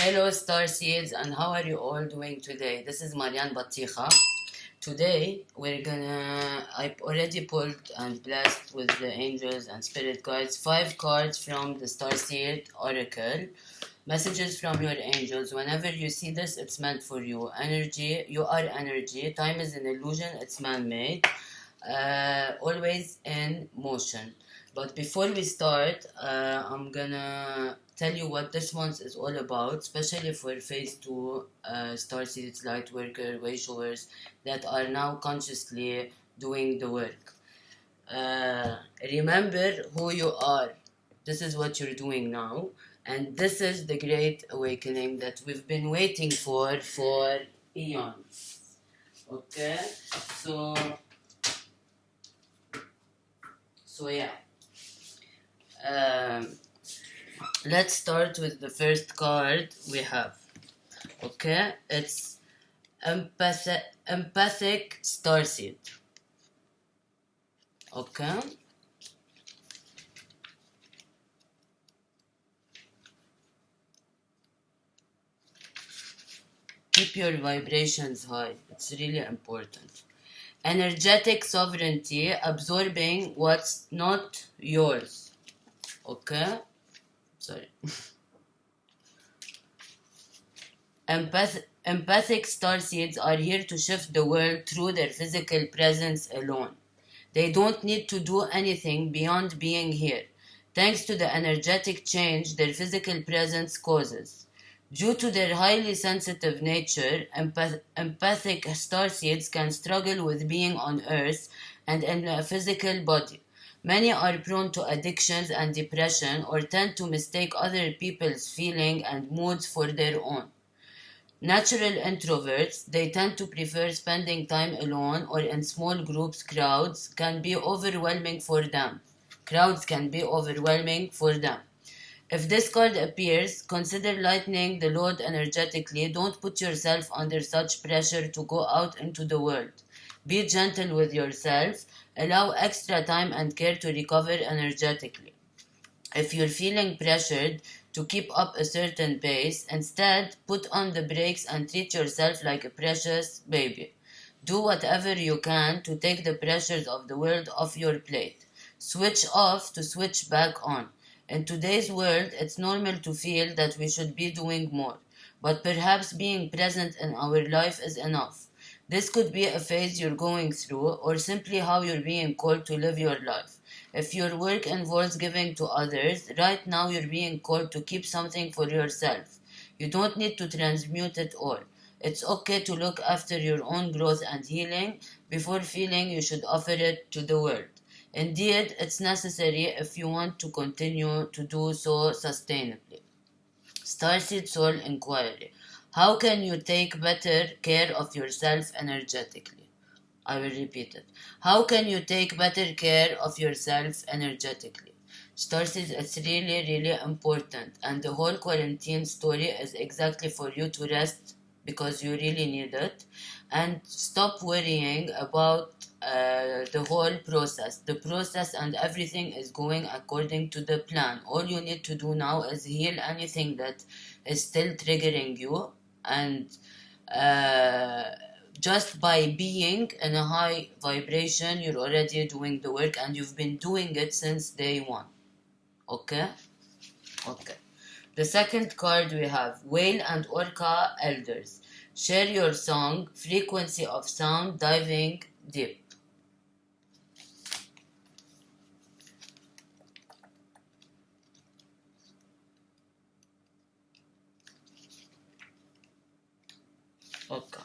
Hello Starseeds, and how are you all doing today? This is Marianne Batikha. Today I've already pulled and blessed with the angels and spirit guides 5 cards from the Starseed Oracle. Messages from your angels. Whenever you see this, it's meant for you. Energy, you are energy. Time is an illusion, it's man-made. Always in motion. But before we start, I'm gonna tell you what this month is all about, especially for phase 2 Starseeds, light worker, way showers that are now consciously doing the work. Remember who you are. This is what you're doing now, and this is the great awakening that we've been waiting for eons. Okay, so yeah. Let's start with the first card we have. Okay, it's empathic starseed. Okay. Keep your vibrations high. It's really important. Energetic sovereignty, absorbing what's not yours. Okay? Sorry. Empathic starseeds are here to shift the world through their physical presence alone. They don't need to do anything beyond being here, thanks to the energetic change their physical presence causes. Due to their highly sensitive nature, empathic starseeds can struggle with being on Earth and in a physical body. Many are prone to addictions and depression or tend to mistake other people's feelings and moods for their own. Natural introverts, they tend to prefer spending time alone or in small groups. Crowds can be overwhelming for them. If this card appears, consider lightening the load energetically. Don't put yourself under such pressure to go out into the world. Be gentle with yourself. Allow extra time and care to recover energetically. If you're feeling pressured to keep up a certain pace, instead put on the brakes and treat yourself like a precious baby. Do whatever you can to take the pressures of the world off your plate. Switch off to switch back on. In today's world, it's normal to feel that we should be doing more, but perhaps being present in our life is enough. This could be a phase you're going through, or simply how you're being called to live your life. If your work involves giving to others, right now you're being called to keep something for yourself. You don't need to transmute it all. It's okay to look after your own growth and healing before feeling you should offer it to the world. Indeed, it's necessary if you want to continue to do so sustainably. Starseed Soul Inquiry. How can you take better care of yourself energetically? I will repeat it. How can you take better care of yourself energetically? Starseed, it's really, really important. And the whole quarantine story is exactly for you to rest because you really need it. And stop worrying about the whole process. The process and everything is going according to the plan. All you need to do now is heal anything that is still triggering you, and just by being in a high vibration, you're already doing the work, and you've been doing it since day one. Okay? Okay. The second card we have, Whale and Orca Elders. Share your song, frequency of sound, diving deep. Okay.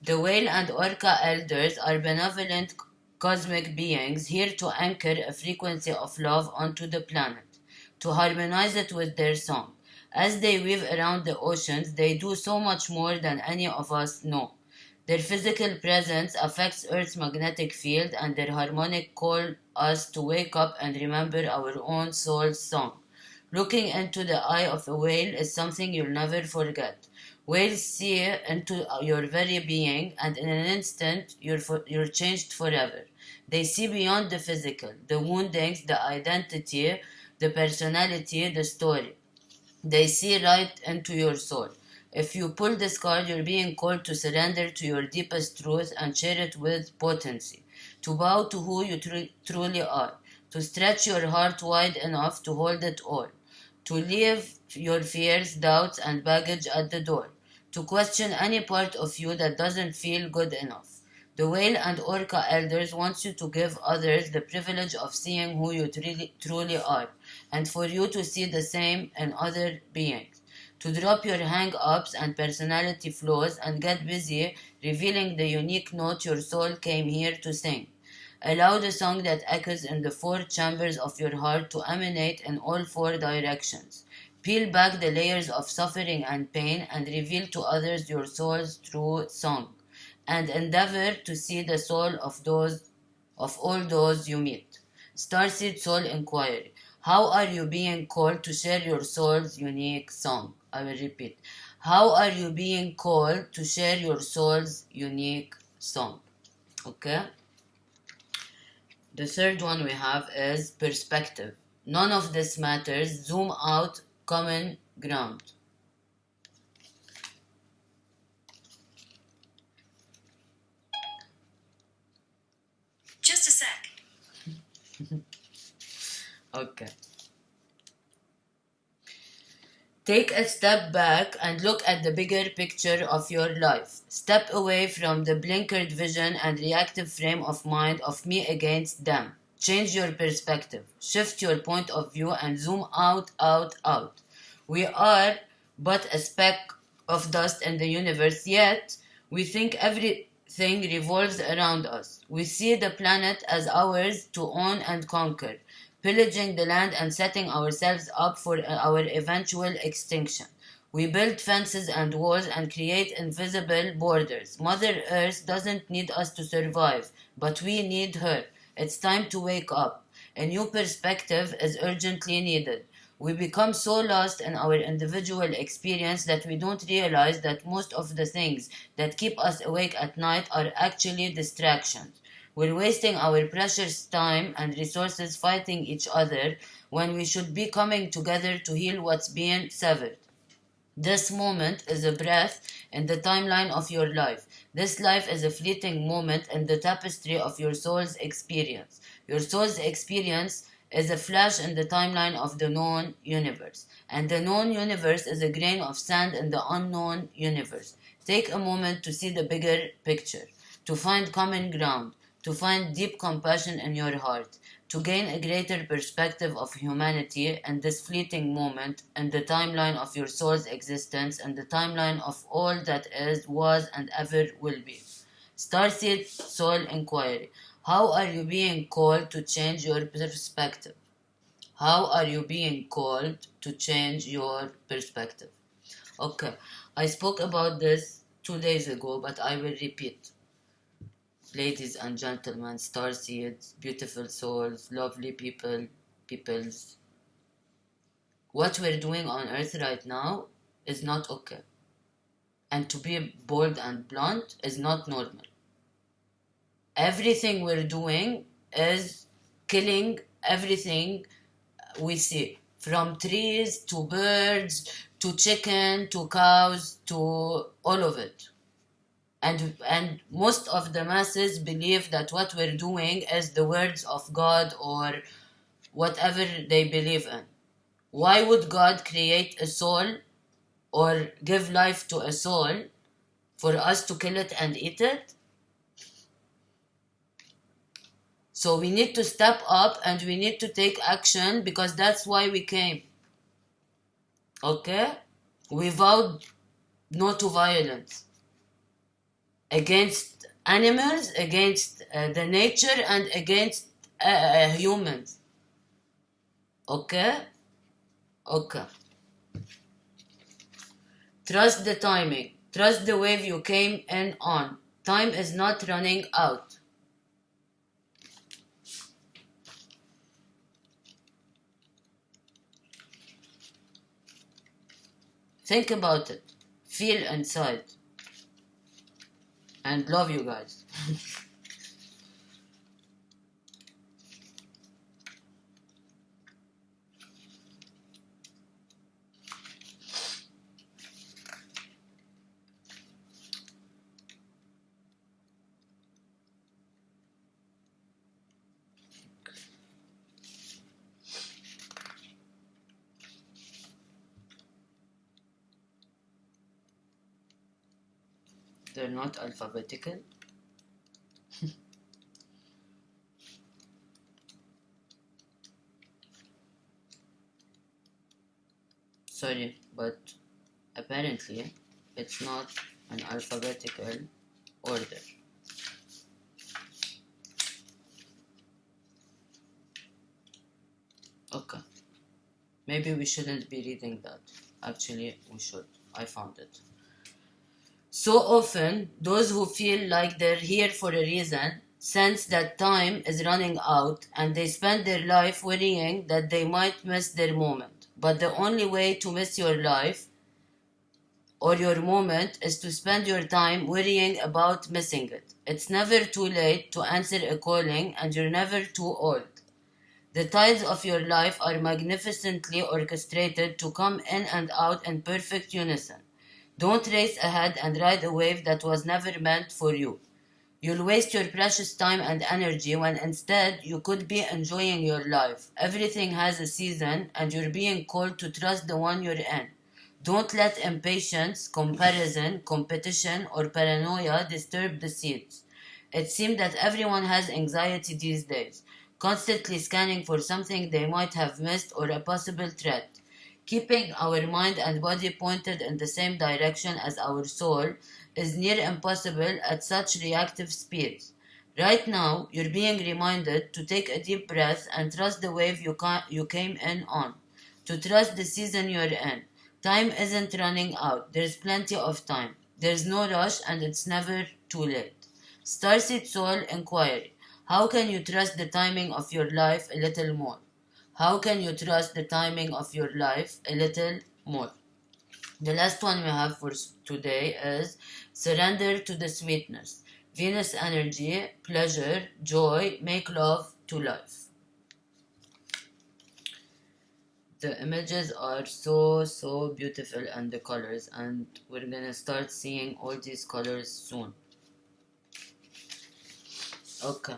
The Whale and Orca Elders are benevolent cosmic beings here to anchor a frequency of love onto the planet, to harmonize it with their song. As they weave around the oceans, they do so much more than any of us know. Their physical presence affects Earth's magnetic field, and their harmonic call us to wake up and remember our own soul's song. Looking into the eye of a whale is something you'll never forget. Whales see into your very being, and in an instant, you're changed forever. They see beyond the physical, the woundings, the identity, the personality, the story. They see right into your soul. If you pull this card, you're being called to surrender to your deepest truth and share it with potency, to bow to who you truly are, to stretch your heart wide enough to hold it all, to leave your fears, doubts, and baggage at the door, to question any part of you that doesn't feel good enough. The whale and orca elders want you to give others the privilege of seeing who you truly are, and for you to see the same in other beings. To drop your hang-ups and personality flaws and get busy revealing the unique note your soul came here to sing. Allow the song that echoes in the four chambers of your heart to emanate in all four directions. Peel back the layers of suffering and pain and reveal to others your soul's true song, and endeavor to see the soul of all those you meet. Starseed Soul Inquiry. How are you being called to share your soul's unique song? I will repeat. How are you being called to share your soul's unique song? Okay? The third one we have is perspective. None of this matters. Zoom out, common ground. Just a sec. Okay. Take a step back and look at the bigger picture of your life. Step away from the blinkered vision and reactive frame of mind of me against them. Change your perspective. Shift your point of view and zoom out, out, out. We are but a speck of dust in the universe, yet we think everything revolves around us. We see the planet as ours to own and conquer, pillaging the land and setting ourselves up for our eventual extinction. We build fences and walls and create invisible borders. Mother Earth doesn't need us to survive, but we need her. It's time to wake up. A new perspective is urgently needed. We become so lost in our individual experience that we don't realize that most of the things that keep us awake at night are actually distractions. We're wasting our precious time and resources fighting each other when we should be coming together to heal what's being severed. This moment is a breath in the timeline of your life. This life is a fleeting moment in the tapestry of your soul's experience. Your soul's experience is a flash in the timeline of the known universe. And the known universe is a grain of sand in the unknown universe. Take a moment to see the bigger picture, to find common ground, to find deep compassion in your heart, to gain a greater perspective of humanity and this fleeting moment in the timeline of your soul's existence and the timeline of all that is, was, and ever will be. Starseed Soul Inquiry. How are you being called to change your perspective? How are you being called to change your perspective? Okay, I spoke about this 2 days ago, but I will repeat. Ladies and gentlemen, starseeds, beautiful souls, lovely peoples. What we're doing on Earth right now is not okay. And to be bold and blunt is not normal. Everything we're doing is killing everything we see. From trees to birds to chicken to cows to all of it. And most of the masses believe that what we're doing is the words of God or whatever they believe in. Why would God create a soul or give life to a soul for us to kill it and eat it? So we need to step up and we need to take action because that's why we came. Okay? We vowed no to violence. Against animals, against the nature, and against humans. Okay? Okay. Trust the timing. Trust the wave you came in on. Time is not running out. Think about it. Feel inside. And love you guys. They're not alphabetical. Sorry, but apparently it's not an alphabetical order. Okay. Maybe we shouldn't be reading that. Actually, we should. I found it. So often, those who feel like they're here for a reason sense that time is running out and they spend their life worrying that they might miss their moment. But the only way to miss your life or your moment is to spend your time worrying about missing it. It's never too late to answer a calling, and you're never too old. The tides of your life are magnificently orchestrated to come in and out in perfect unison. Don't race ahead and ride a wave that was never meant for you. You'll waste your precious time and energy when instead you could be enjoying your life. Everything has a season, and you're being called to trust the one you're in. Don't let impatience, comparison, competition, or paranoia disturb the seeds. It seems that everyone has anxiety these days, constantly scanning for something they might have missed or a possible threat. Keeping our mind and body pointed in the same direction as our soul is near impossible at such reactive speeds. Right now, you're being reminded to take a deep breath and trust the wave you came in on, to trust the season you're in. Time isn't running out. There's plenty of time. There's no rush, and it's never too late. Starseed Soul Inquiry. How can you trust the timing of your life a little more? How can you trust the timing of your life a little more? The last one we have for today is surrender to the sweetness. Venus energy, pleasure, joy, make love to life. The images are so beautiful, and the colors, and we're gonna start seeing all these colors soon. Okay.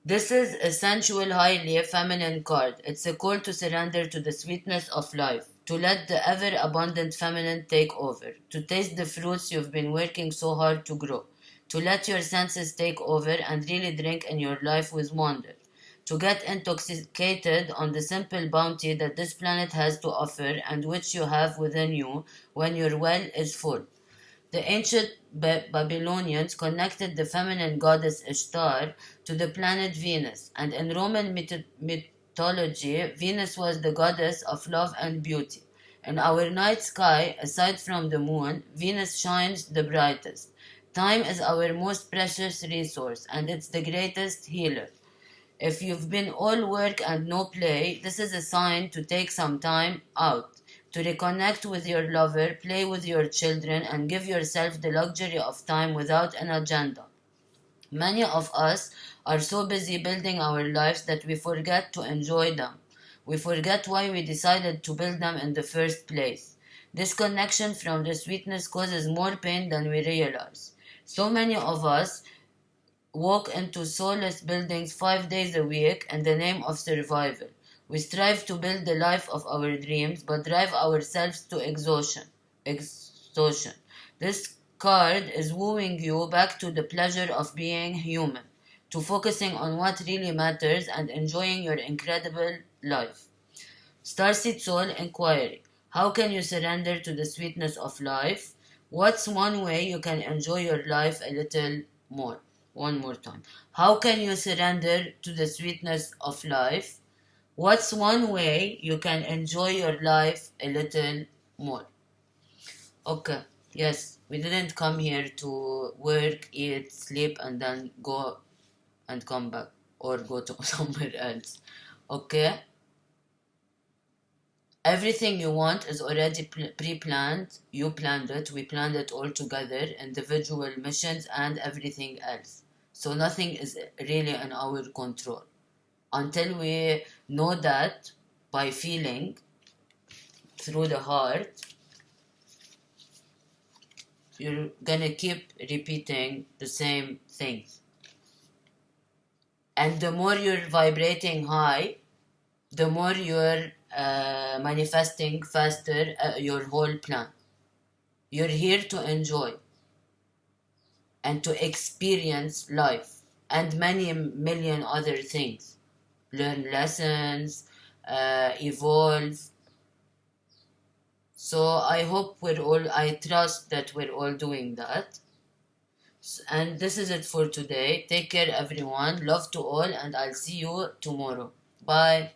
This is a sensual, highly feminine card. It's a call to surrender to the sweetness of life, to let the ever-abundant feminine take over, to taste the fruits you've been working so hard to grow, to let your senses take over and really drink in your life with wonder, to get intoxicated on the simple bounty that this planet has to offer and which you have within you when your well is full. The ancient Babylonians connected the feminine goddess Ishtar to the planet Venus, and in Roman mythology, Venus was the goddess of love and beauty. In our night sky, aside from the moon, Venus shines the brightest. Time is our most precious resource, and it's the greatest healer. If you've been all work and no play, this is a sign to take some time out, to reconnect with your lover, play with your children, and give yourself the luxury of time without an agenda. Many of us are so busy building our lives that we forget to enjoy them. We forget why we decided to build them in the first place. Disconnection from the sweetness causes more pain than we realize. So many of us walk into soulless buildings 5 days a week in the name of survival. We strive to build the life of our dreams, but drive ourselves to exhaustion. This card is wooing you back to the pleasure of being human, to focusing on what really matters and enjoying your incredible life. Starseed Soul Inquiry. How can you surrender to the sweetness of life? What's one way you can enjoy your life a little more? One more time. How can you surrender to the sweetness of life? What's one way you can enjoy your life a little more? Okay, yes, we didn't come here to work, eat, sleep, and then go and come back or go to somewhere else. Okay? Everything you want is already pre-planned. You planned it. We planned it all together, individual missions and everything else. So nothing is really in our control. Until we know that by feeling through the heart, you're gonna keep repeating the same things. And the more you're vibrating high, the more you're manifesting faster your whole plan. You're here to enjoy. and to experience life and many million other things. Learn lessons, evolve. So I trust that we're all doing that. And this is it for today. Take care, everyone. Love to all, and I'll see you tomorrow. Bye.